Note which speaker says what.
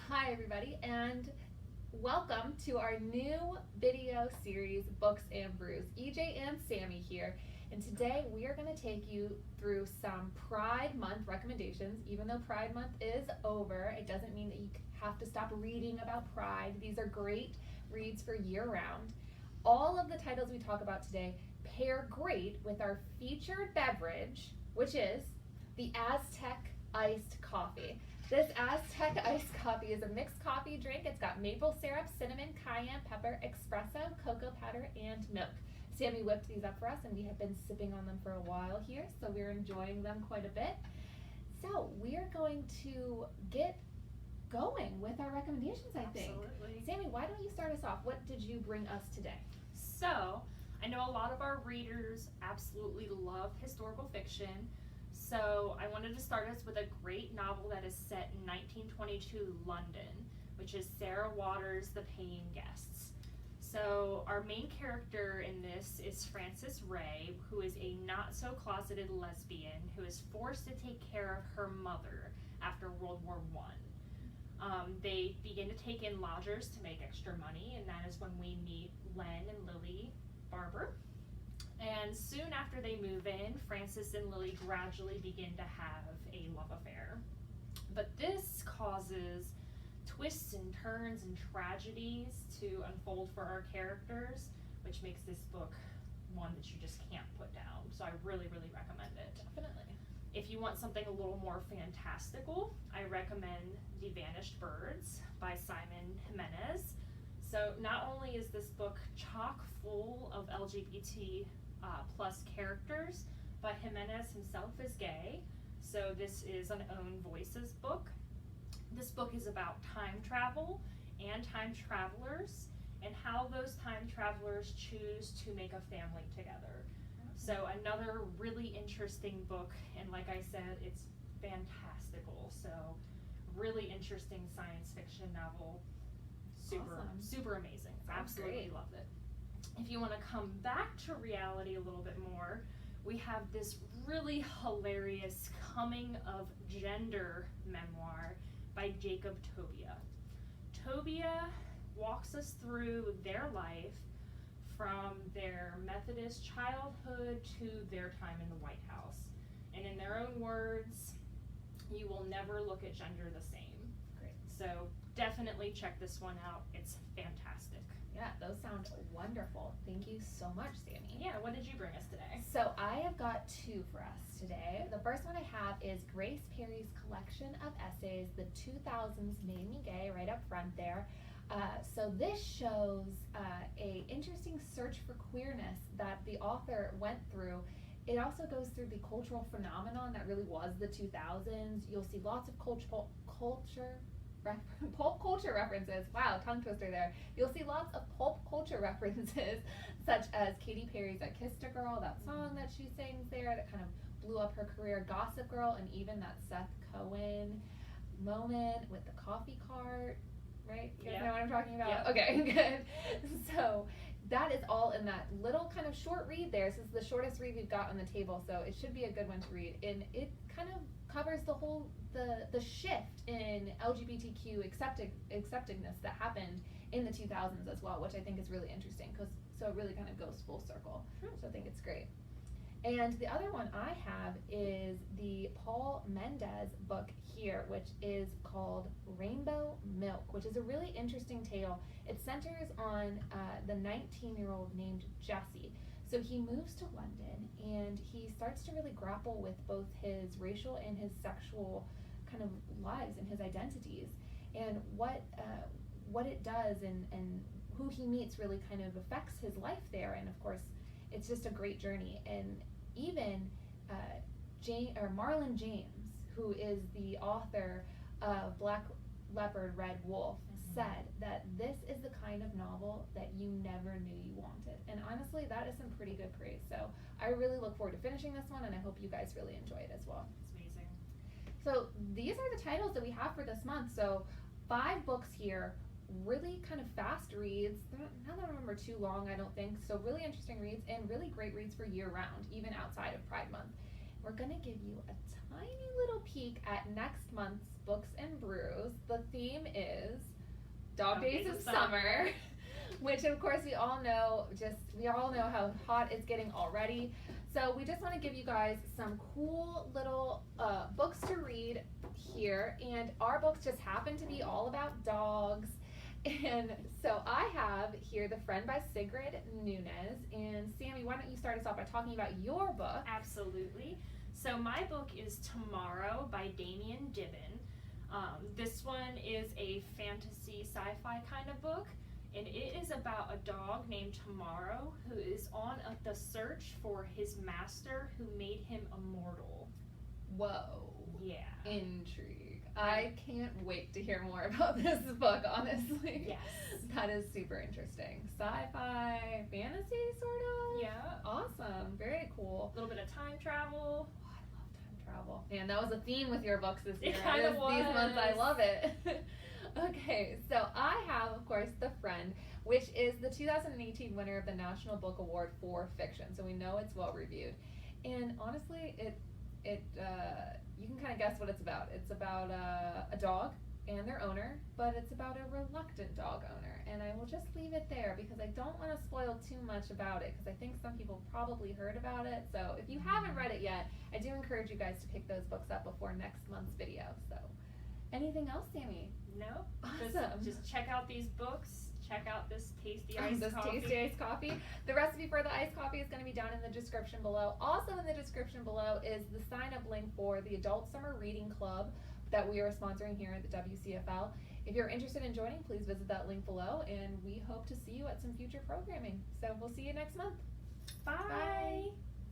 Speaker 1: Hi everybody, and welcome to our new video series, Books and Brews. EJ and Sammy here, and today we are going to take you through some Pride Month recommendations. Even though Pride Month is over, it doesn't mean that you have to stop reading about Pride. These are great reads for year-round. All of the titles we talk about today pair great with our featured beverage, which is the Aztec Iced Coffee. This Aztec iced coffee is a mixed coffee drink. It's got maple syrup, cinnamon, cayenne pepper, espresso, cocoa powder, and milk. Sammy whipped these up for us, and we have been sipping on them for a while here, so we're enjoying them quite a bit. So we are going to get going with our recommendations, I think.
Speaker 2: Absolutely.
Speaker 1: Sammy, why don't you start us off? What did you bring us today?
Speaker 2: So, I know a lot of our readers absolutely love historical fiction. So I wanted to start us with a great novel that is set in 1922 London, which is Sarah Waters' The Paying Guests. So our main character in this is Frances Ray, who is a not-so-closeted lesbian who is forced to take care of her mother after World War I. They begin to take in lodgers to make extra money, and that is when we meet Len and Lily Barber. And soon after they move in, Frances and Lily gradually begin to have a love affair. But this causes twists and turns and tragedies to unfold for our characters, which makes this book one that you just can't put down. So I really, really recommend it.
Speaker 1: Definitely.
Speaker 2: If you want something a little more fantastical, I recommend The Vanished Birds by Simon Jimenez. So not only is this book chock full of LGBT plus characters, but Jimenez himself is gay, so this is an own voices book. This book is about time travel and time travelers and how those time travelers choose to make a family together. So another really interesting book, and like I said, it's fantastical. So really interesting science fiction novel. Super amazing. Absolutely loved it. If you want to come back to reality a little bit more, we have this really hilarious coming of gender memoir by Jacob Tobia. Tobia walks us through their life from their Methodist childhood to their time in the White House. And in their own words, you will never look at gender the same.
Speaker 1: Great.
Speaker 2: So definitely check this one out. It's fantastic.
Speaker 1: Yeah, those sound wonderful. Thank you so much, Sammy.
Speaker 2: Yeah, what did you bring us today?
Speaker 1: So I have got two for us today. The first one I have is Grace Perry's collection of essays, The 2000s Made Me Gay, right up front there. So this shows a interesting search for queerness that the author went through. It also goes through the cultural phenomenon that really was the 2000s. You'll see lots of pulp culture references. Wow, tongue twister there. You'll see lots of pulp culture references, such as Katy Perry's I Kissed a Girl, that song that she sings there that kind of blew up her career, Gossip Girl, and even that Seth Cohen moment with the coffee cart, right? You guys know what I'm talking about?
Speaker 2: Yep.
Speaker 1: Okay, good. So that is all in that little kind of short read there. This is the shortest read we've got on the table, so it should be a good one to read. And it kind of covers the whole the shift in LGBTQ acceptedness that happened in the 2000s as well, which I think is really interesting so it really kind of goes full circle. So I think it's great. And the other one I have is the Paul Mendez book here, which is called Rainbow Milk, which is a really interesting tale. It centers on the 19-year-old named Jesse. So he moves to London and he starts to really grapple with both his racial and his sexual kind of lives and his identities, and what it does and who he meets really kind of affects his life there. And of course, it's just a great journey. And even Marlon James, who is the author of Black Leopard, Red Wolf, said that this is the kind of novel that you never knew you wanted. And honestly, that is some pretty good praise. So I really look forward to finishing this one, and I hope you guys really enjoy it as well.
Speaker 2: It's amazing.
Speaker 1: So these are the titles that we have for this month. So 5 books here, really kind of fast reads. None of them are too long, I don't think. So really interesting reads and really great reads for year-round, even outside of Pride Month. We're going to give you a tiny little peek at next month's Books and Brews. The theme is Dog Days of Summer, which of course we all know how hot it's getting already. So we just want to give you guys some cool little books to read here, and our books just happen to be all about dogs. And so I have here The Friend by Sigrid Nunez. And Sammy, why don't you start us off by talking about your book?
Speaker 2: Absolutely. So my book is Tomorrow by Damien Dibben. This one is a fantasy sci-fi kind of book, and it is about a dog named Tomorrow who is on the search for his master who made him immortal.
Speaker 1: Whoa.
Speaker 2: Yeah.
Speaker 1: Intrigue. I can't wait to hear more about this book, honestly.
Speaker 2: Yes.
Speaker 1: That is super interesting. Sci-fi, fantasy, sort of?
Speaker 2: Yeah.
Speaker 1: Awesome. Very cool.
Speaker 2: A little bit of time travel.
Speaker 1: Oh, I love time travel. Man, that was a theme with your books this year.
Speaker 2: It kind of was.
Speaker 1: These months, I love it. Okay, so I have, of course, The Friend, which is the 2018 winner of the National Book Award for Fiction. So we know it's well reviewed. And honestly, you can kind of guess what it's about. It's about a dog and their owner, but it's about a reluctant dog owner. And I will just leave it there because I don't want to spoil too much about it because I think some people probably heard about it. So if you haven't read it yet, I do encourage you guys to pick those books up before next month's video. So anything else, Sammy?
Speaker 2: No.
Speaker 1: Awesome.
Speaker 2: Just check out these books. Check out this tasty iced coffee.
Speaker 1: Tasty iced coffee. The recipe for the iced coffee is going to be down in the description below. Also in the description below is the sign-up link for the Adult Summer Reading Club that we are sponsoring here at the WCFL. If you're interested in joining, please visit that link below, and we hope to see you at some future programming. So we'll see you next month.
Speaker 2: Bye.
Speaker 1: Bye.